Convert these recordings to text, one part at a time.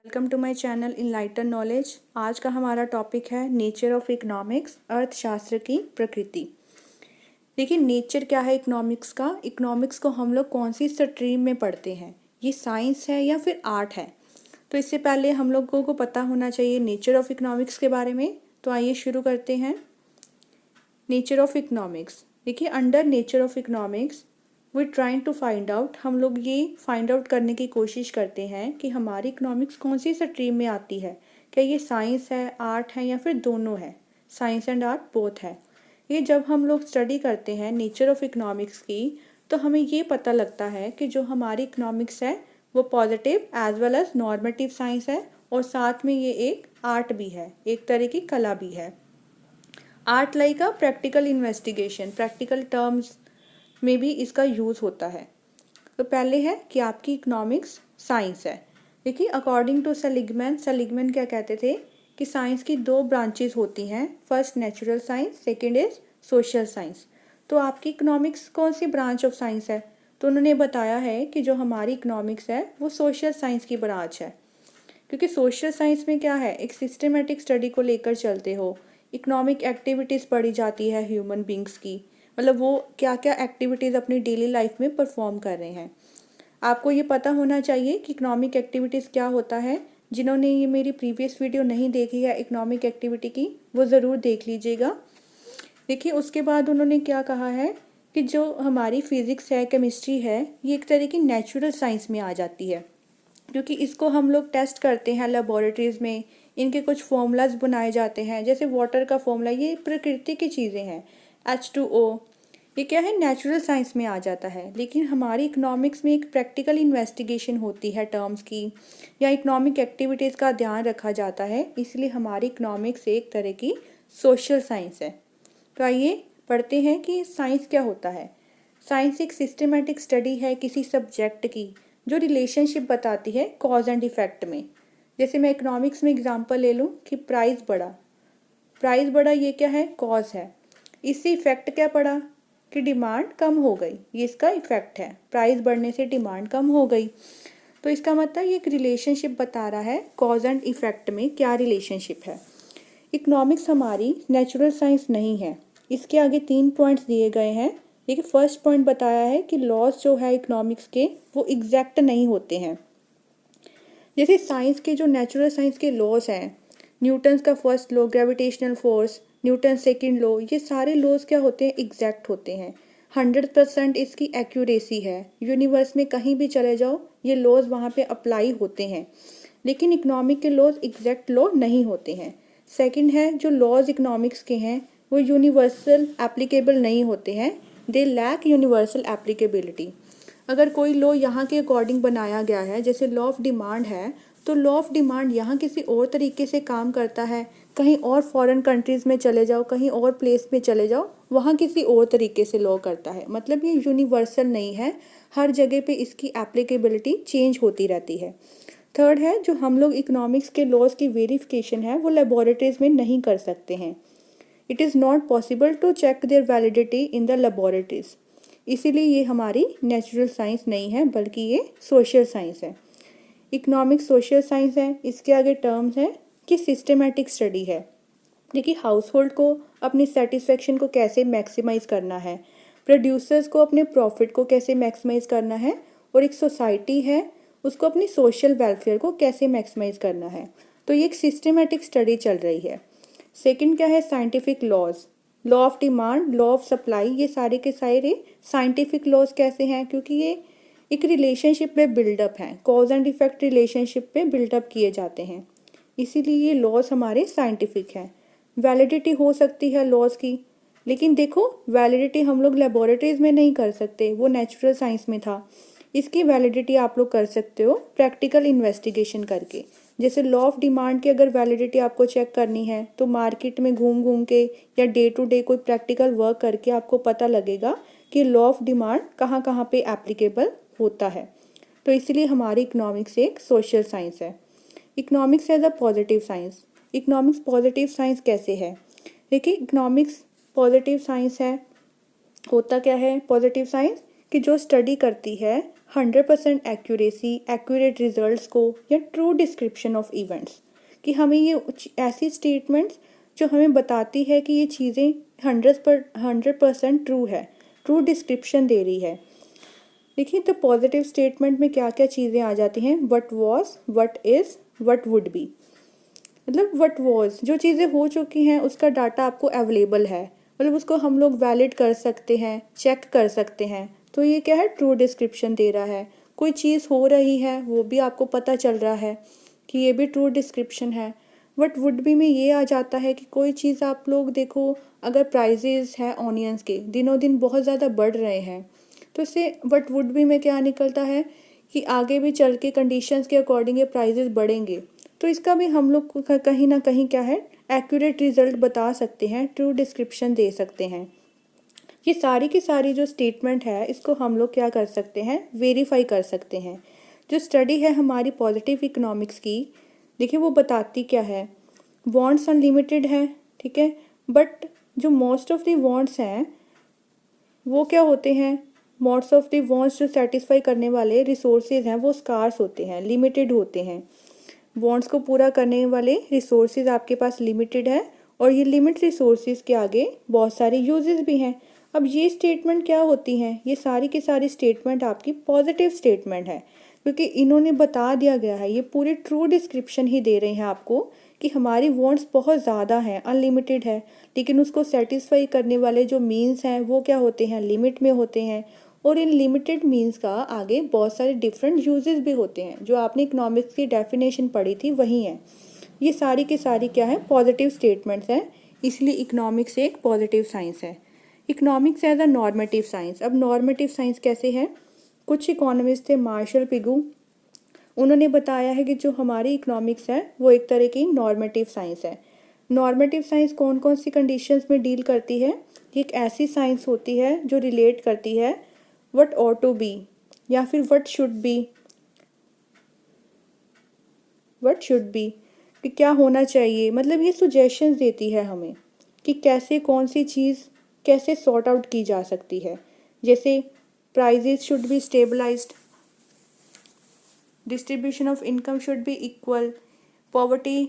Welcome to my channel enlighten knowledge. आज का हमारा टॉपिक है नेचर ऑफ इकोनॉमिक्स, अर्थशास्त्र की प्रकृति। देखिए, नेचर क्या है इकोनॉमिक्स का। इकोनॉमिक्स को हम लोग कौन सी स्ट्रीम में पढ़ते हैं, ये साइंस है या फिर आर्ट है। तो इससे पहले हम लोगों को पता होना चाहिए नेचर ऑफ इकोनॉमिक्स के बारे में। तो आइए शुरू करते हैं। नेचर ऑफ इकोनॉमिक्स, देखिए under nature of economics we trying to find out, हम लोग ये फाइंड आउट करने की कोशिश करते हैं कि हमारी इकोनॉमिक्स कौन सी स्ट्रीम में आती है। क्या ये साइंस है, आर्ट है या फिर दोनों है। साइंस एंड आर्ट बोथ है। ये जब हम लोग स्टडी करते हैं नेचर ऑफ इकोनॉमिक्स की, तो हमें ये पता लगता है कि जो हमारी इकोनॉमिक्स है वो positive as well as normative science है, और साथ में ये एक आर्ट भी है, एक तरह की कला भी है। Art like a practical investigation, practical terms में भी इसका यूज़ होता है। तो पहले है कि आपकी इकोनॉमिक्स साइंस है। देखिए अकॉर्डिंग टू सेलिगमैन, सेलिगमैन क्या कहते थे कि साइंस की दो ब्रांचेस होती हैं, first natural science, second is social science. तो आपकी इकोनॉमिक्स कौन सी ब्रांच ऑफ साइंस है। तो उन्होंने बताया है कि जो हमारी इकोनॉमिक्स है वो सोशल साइंस की ब्रांच है, क्योंकि सोशल साइंस में क्या है, एक सिस्टमेटिक स्टडी को लेकर चलते हो। इकोनॉमिक एक्टिविटीज़ पढ़ी जाती है ह्यूमन बींग्स की, मतलब वो क्या क्या एक्टिविटीज़ अपनी डेली लाइफ में परफॉर्म कर रहे हैं। आपको ये पता होना चाहिए कि इकोनॉमिक एक्टिविटीज़ क्या होता है। जिन्होंने ये मेरी प्रीवियस वीडियो नहीं देखी है इकोनॉमिक एक्टिविटी की, वो ज़रूर देख लीजिएगा। देखिए उसके बाद उन्होंने क्या कहा है कि जो हमारी फिज़िक्स है, केमिस्ट्री है, ये एक तरह की नेचुरल साइंस में आ जाती है, क्योंकि इसको हम लोग टेस्ट करते हैं लेबोरेटरीज़ में। इनके कुछ फॉर्मूलाज बनाए जाते हैं, जैसे वाटर का फॉर्मूला, ये प्रकृति की चीज़ें हैं। H2O, ये क्या है, नेचुरल साइंस में आ जाता है। लेकिन हमारी इकोनॉमिक्स में एक प्रैक्टिकल इन्वेस्टिगेशन होती है टर्म्स की, या इकोनॉमिक एक्टिविटीज़ का ध्यान रखा जाता है, इसलिए हमारी इकोनॉमिक्स एक तरह की सोशल साइंस है। तो आइए पढ़ते हैं कि साइंस क्या होता है। साइंस एक सिस्टमेटिक स्टडी है किसी सब्जेक्ट की, जो रिलेशनशिप बताती है कॉज एंड इफेक्ट में। जैसे मैं इकोनॉमिक्स में एग्जांपल ले लूँ कि प्राइस बढ़ा, प्राइस बढ़ा ये क्या है, कॉज है। इससे इफेक्ट क्या पड़ा कि डिमांड कम हो गई, ये इसका इफेक्ट है। प्राइस बढ़ने से डिमांड कम हो गई, तो इसका मतलब ये एक रिलेशनशिप बता रहा है, कॉज एंड इफेक्ट में क्या रिलेशनशिप है। इकोनॉमिक्स हमारी नेचुरल साइंस नहीं है। इसके आगे 3 पॉइंट्स दिए गए हैं। देखिए फर्स्ट पॉइंट बताया है कि लॉस जो है इकोनॉमिक्स के वो एग्जैक्ट नहीं होते हैं। जैसे साइंस के जो नेचुरल साइंस के लॉस हैं, न्यूटन्स का first law, gravitational force, Newton second law, ये सारे लॉज क्या होते हैं, एग्जैक्ट होते हैं। 100% इसकी एक्यूरेसी है। यूनिवर्स में कहीं भी चले जाओ ये लॉज वहाँ पे अप्लाई होते हैं। लेकिन इकोनॉमिक के लॉज एग्जैक्ट लॉ नहीं होते हैं। सेकंड है, जो लॉज इकोनॉमिक्स के हैं वो यूनिवर्सल एप्लीकेबल नहीं होते हैं, दे लैक यूनिवर्सल एप्लीकेबिलिटी। अगर कोई लॉ यहाँ के अकॉर्डिंग बनाया गया है, जैसे लॉ ऑफ डिमांड है, तो लॉ ऑफ डिमांड यहाँ किसी और तरीके से काम करता है। कहीं और फॉरेन कंट्रीज़ में चले जाओ, कहीं और प्लेस में चले जाओ, वहाँ किसी और तरीके से लॉ करता है। मतलब ये यूनिवर्सल नहीं है, हर जगह पे इसकी एप्लीकेबिलिटी चेंज होती रहती है। थर्ड है, जो हम लोग इकोनॉमिक्स के लॉज की वेरिफिकेशन है वो लेबोरेटरीज में नहीं कर सकते हैं। It is not possible to check their validity in the laboratories. इसीलिए ये हमारी नेचुरल साइंस नहीं है, बल्कि ये सोशल साइंस है। इकोनॉमिक्स सोशल साइंस है। इसके आगे टर्म्स है कि सिस्टमेटिक स्टडी है। देखिए हाउस होल्ड को अपनी सेटिस्फेक्शन को कैसे मैक्सिमाइज करना है, प्रोड्यूसर्स को अपने प्रॉफिट को कैसे मैक्सिमाइज करना है, और एक सोसाइटी है उसको अपनी सोशल वेलफेयर को कैसे मैक्सिमाइज करना है। तो ये एक सिस्टमेटिक स्टडी चल रही है। सेकंड क्या है, scientific laws, law of demand, law of supply, ये सारे के सारे साइंटिफिक लॉज कैसे हैं, क्योंकि ये एक रिलेशनशिप पे बिल्डअप हैं, कॉज एंड इफेक्ट रिलेशनशिप पे बिल्डअप किए जाते हैं, इसीलिए ये लॉज हमारे साइंटिफिक हैं। वैलिडिटी हो सकती है लॉज की, लेकिन देखो वैलिडिटी हम लोग लेबोरेटरीज में नहीं कर सकते, वो नेचुरल साइंस में था। इसकी वैलिडिटी आप लोग कर सकते हो प्रैक्टिकल इन्वेस्टिगेशन करके। जैसे लॉ ऑफ डिमांड की अगर वैलिडिटी आपको चेक करनी है तो मार्केट में घूम घूम के या डे टू डे कोई प्रैक्टिकल वर्क करके आपको पता लगेगा कि लॉ ऑफ डिमांड कहाँ कहाँ पे एप्लीकेबल होता है। तो इसलिए हमारी इकोनॉमिक्स एक सोशल साइंस है। Economics as a positive science. Economics positive science कैसे है, देखिए इकोनॉमिक्स पॉजिटिव साइंस है। होता क्या है पॉजिटिव साइंस, कि जो स्टडी करती है 100% एक्यूरेसी, एक्यूरेट रिजल्ट्स को या ट्रू डिस्क्रिप्शन ऑफ इवेंट्स, कि हमें ये ऐसी स्टेटमेंट्स जो हमें बताती है कि ये चीज़ें 100% ट्रू है, ट्रू डिस्क्रिप्शन दे रही है। देखिए तो पॉजिटिव स्टेटमेंट में क्या क्या चीज़ें आ जाती हैं, what was, what is, what would be. मतलब व्हाट वाज, जो चीज़ें हो चुकी हैं उसका डाटा आपको अवेलेबल है, मतलब उसको हम लोग वैलिड कर सकते हैं, चेक कर सकते हैं, तो ये क्या है, ट्रू डिस्क्रिप्शन दे रहा है। कोई चीज़ हो रही है वो भी आपको पता चल रहा है कि ये भी ट्रू डिस्क्रिप्शन है। व्हाट वुड बी में ये आ जाता है कि कोई चीज़ आप लोग देखो, अगर प्राइजेस है ऑनियंस के दिनों दिन बहुत ज़्यादा बढ़ रहे हैं, तो इससे व्हाट वुड बी में क्या निकलता है कि आगे भी चल के कंडीशंस के अकॉर्डिंग ये प्राइजेस बढ़ेंगे, तो इसका भी हम लोग कहीं ना कहीं क्या है, एक्यूरेट रिजल्ट बता सकते हैं, ट्रू डिस्क्रिप्शन दे सकते हैं। ये सारी की सारी जो स्टेटमेंट है इसको हम लोग क्या कर सकते हैं, वेरीफाई कर सकते हैं। जो स्टडी है हमारी पॉजिटिव इकोनॉमिक्स की, देखिए वो बताती क्या है, वांट्स अनलिमिटेड है, ठीक है, बट जो मोस्ट ऑफ द वांट्स हैं वो क्या होते हैं, मोस्ट ऑफ द वांट्स जो सेटिस्फाई करने वाले रिसोर्सेज हैं वो स्कार्स होते हैं, लिमिटेड होते हैं। वांट्स को पूरा करने वाले रिसोर्सेज आपके पास लिमिटेड है और ये लिमिट रिसोर्सेज के आगे बहुत सारे यूजेस भी हैं। अब ये स्टेटमेंट क्या होती हैं, ये सारी की सारी स्टेटमेंट आपकी पॉजिटिव स्टेटमेंट है, क्योंकि इन्होंने बता दिया गया है, ये पूरी ट्रू डिस्क्रिप्शन ही दे रहे हैं आपको कि हमारी वांट्स बहुत ज़्यादा हैं, अनलिमिटेड है, लेकिन उसको सेटिस्फाई करने वाले जो मीन्स हैं वो क्या होते हैं, लिमिट में होते हैं। और इन लिमिटेड मीन्स का आगे बहुत सारे डिफरेंट यूजेस भी होते हैं, जो आपने इकोनॉमिक्स की डेफिनेशन पढ़ी थी वही है। ये सारी की सारी क्या है, पॉजिटिव स्टेटमेंट्स हैं, इसलिए इकोनॉमिक्स एक पॉजिटिव साइंस है। Economics as a normative science. अब नॉर्मेटिव साइंस कैसे है, कुछ इकोनॉमिस्ट थे, मार्शल पिगू, उन्होंने बताया है कि जो हमारी इकोनॉमिक्स है वो एक तरह की नॉर्मेटिव साइंस है। नॉर्मेटिव साइंस कौन कौन सी कंडीशंस में डील करती है, ये एक ऐसी साइंस होती है जो रिलेट करती है व्हाट ऑट टू बी या फिर what should be, what should be कि क्या होना चाहिए, मतलब ये सुजेशंस देती है हमें कि कैसे कौन सी चीज़ कैसे सॉर्ट आउट की जा सकती है। जैसे prices should be stabilised, distribution of income should be equal, poverty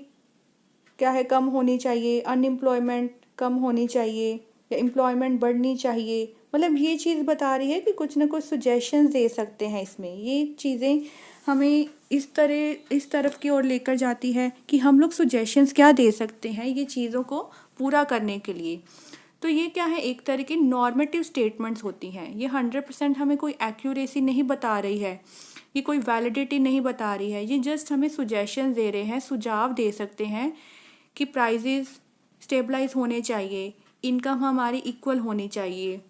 क्या है, कम होनी चाहिए, अनएम्प्लॉयमेंट कम होनी चाहिए या एम्प्लॉयमेंट बढ़नी चाहिए। मतलब ये चीज़ बता रही है कि कुछ ना कुछ सुजेशंस दे सकते हैं इसमें। ये चीज़ें हमें इस तरफ की ओर लेकर जाती है कि हम लोग सुजेशंस क्या दे सकते हैं ये चीज़ों को पूरा करने के लिए। तो ये क्या है, एक तरह की नॉर्मेटिव स्टेटमेंट्स होती हैं। ये 100% हमें कोई एक्यूरेसी नहीं बता रही है, ये कोई वैलिडिटी नहीं बता रही है, ये जस्ट हमें सुजेशंस दे रहे हैं, सुझाव दे सकते हैं कि प्राइजेस स्टेबलाइज होने चाहिए, इनकम हमारी इक्वल होनी चाहिए।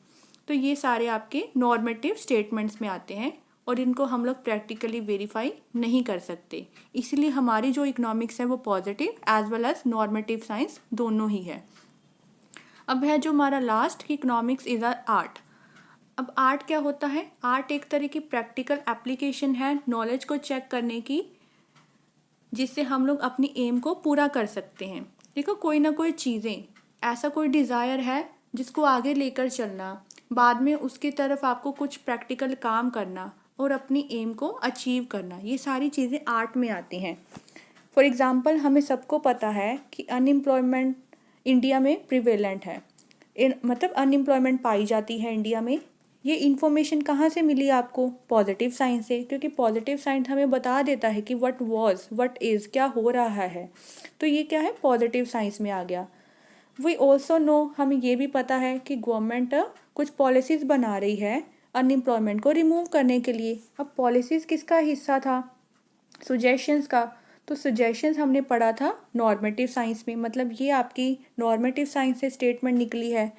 तो ये सारे आपके नॉर्मेटिव स्टेटमेंट्स में आते हैं और इनको हम लोग प्रैक्टिकली वेरीफाई नहीं कर सकते, इसलिए हमारी जो इकोनॉमिक्स है वो positive as well as normative science दोनों ही है। अब है जो हमारा लास्ट, इकोनॉमिक्स इज आर्ट। अब आर्ट क्या होता है, आर्ट एक तरह की प्रैक्टिकल एप्लीकेशन है नॉलेज को चेक करने की, जिससे हम लोग अपनी एम को पूरा कर सकते हैं। देखो कोई ना कोई चीज़ें, ऐसा कोई डिज़ायर है जिसको आगे लेकर चलना, बाद में उसकी तरफ आपको कुछ प्रैक्टिकल काम करना और अपनी एम को अचीव करना, ये सारी चीज़ें आर्ट में आती हैं। फॉर एग्ज़ाम्पल हमें सबको पता है कि अनएम्प्लॉयमेंट इंडिया में प्रिवेलेंट है, मतलब अनएम्प्लॉयमेंट पाई जाती है इंडिया में। ये इन्फॉर्मेशन कहाँ से मिली आपको, पॉजिटिव साइंस से, क्योंकि पॉजिटिव साइंस हमें बता देता है कि व्हाट वाज, व्हाट इज़, क्या हो रहा है। तो ये क्या है, पॉजिटिव साइंस में आ गया। वी ऑल्सो नो, हमें ये भी पता है कि गवर्नमेंट कुछ पॉलिसीज़ बना रही है अनएम्प्लॉयमेंट को रिमूव करने के लिए। अब पॉलिसीज़ किसका हिस्सा था, सुजेशंस का। तो सजेशंस हमने पढ़ा था नॉर्मेटिव साइंस में, मतलब ये आपकी नॉर्मेटिव साइंस से स्टेटमेंट निकली है।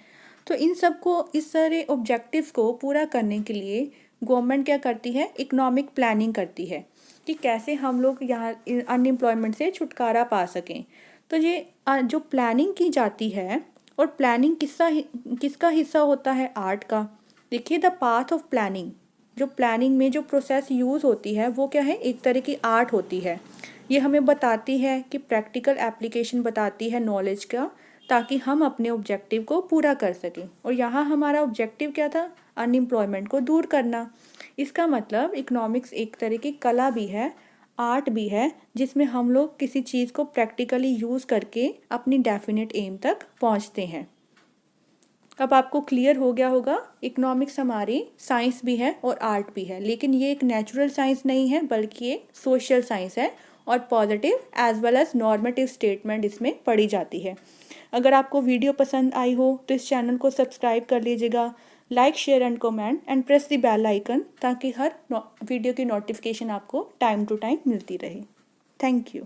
तो इन सब को, इस सारे ऑब्जेक्टिव्स को पूरा करने के लिए गवर्नमेंट क्या करती है, इकोनॉमिक प्लानिंग करती है कि कैसे हम लोग यहाँ अनएम्प्लॉयमेंट से छुटकारा पा सकें। तो ये जो प्लानिंग की जाती है, और प्लानिंग किसका हिस्सा होता है, आर्ट का। देखिए द पाथ ऑफ प्लानिंग, जो प्लानिंग में जो प्रोसेस यूज़ होती है वो क्या है, एक तरह की आर्ट होती है। ये हमें बताती है कि प्रैक्टिकल एप्लीकेशन बताती है नॉलेज का, ताकि हम अपने ऑब्जेक्टिव को पूरा कर सकें। और यहाँ हमारा ऑब्जेक्टिव क्या था, अनएम्प्लॉयमेंट को दूर करना। इसका मतलब इकोनॉमिक्स एक तरह की कला भी है, आर्ट भी है, जिसमें हम लोग किसी चीज़ को प्रैक्टिकली यूज़ करके अपनी डेफिनेट एम तक पहुंचते हैं। अब आपको क्लियर हो गया होगा, इकोनॉमिक्स हमारी साइंस भी है और आर्ट भी है, लेकिन ये एक नेचुरल साइंस नहीं है बल्कि एक सोशल साइंस है और positive as well as normative statement इसमें पढ़ी जाती है। अगर आपको वीडियो पसंद आई हो तो इस चैनल को सब्सक्राइब कर लीजिएगा, like share and comment and press the bell icon, ताकि हर वीडियो की नोटिफिकेशन आपको टाइम टू टाइम मिलती रहे। Thank you.